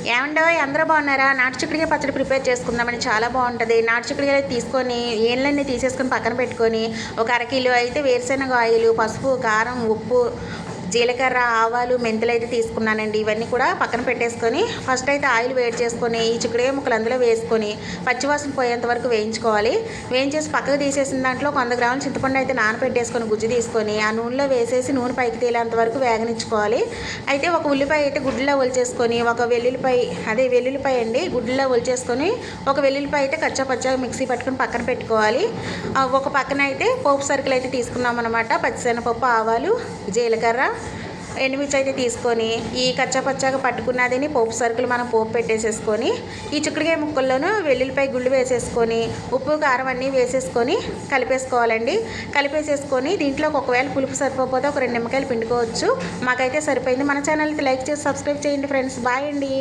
ఏమండోయ్ అందరూ బాగున్నారా? నాటు చిక్కుడుకాయ పచ్చడి ప్రిపేర్ చేసుకుందామని చాలా బాగుంటుంది. నాటు చిక్కుడుకాయలు తీసుకొని ఏళ్ళన్నీ తీసేసుకొని పక్కన పెట్టుకొని ఒక అరకిలో అయితే వేరుశెనగ ఆయిల్, పసుపు, కారం, ఉప్పు, జీలకర్ర, ఆవాలు, మెంతులు అయితే తీసుకున్నానండి. ఇవన్నీ కూడా పక్కన పెట్టేసుకొని ఫస్ట్ అయితే ఆయిల్ వేడి చేసుకొని ఈ చిక్కుడుకాయ ముక్కలు అందులో వేసుకొని పచ్చివాసన పోయేంత వరకు వేయించుకోవాలి. వేయించేసి పక్కకు తీసేసిన దాంట్లో 100 గ్రాముల చింతపండు అయితే నానబెట్టేసుకొని గుజ్జు తీసుకొని ఆ నూనెలో వేసేసి నూనె పైకి తేలేంత వరకు వేగనిచ్చుకోవాలి. అయితే ఒక ఉల్లిపాయ అయితే గుడ్డులో ఒలిచేసుకొని ఒక వెల్లుల్లిపాయ అండి గుడ్డులో ఒలిచేసుకొని ఒక వెల్లుల్లిపాయ అయితే కచ్చా పచ్చగా మిక్సీ పట్టుకొని పక్కన పెట్టుకోవాలి. ఒక పక్కన అయితే పోపు సరుకులు అయితే తీసుకున్నాం అనమాట. పచ్చిశనగపప్పు, ఆవాలు, జీలకర్ర, ఎండుమిర్చి అయితే తీసుకొని ఈ కచ్చాపచ్చాగా పట్టుకున్నదని పోపు సరుకులు మనం పోపు పెట్టేసేసుకొని ఈ చిక్కుడుకాయ ముక్కల్లోనూ వెల్లుల్లిపాయ గుళ్ళు వేసేసుకొని ఉప్పు, కారం అన్నీ వేసేసుకొని కలిపేసుకోవాలండి. కలిపేసేసుకొని దీంట్లోకి ఒకవేళ పులుపు సరిపోతే ఒక 2 నిమ్మకాయలు పిండుకోవచ్చు. మాకైతే సరిపోయింది. మన ఛానల్కి లైక్ చేసి సబ్స్క్రైబ్ చేయండి ఫ్రెండ్స్. బాయ్ అండి.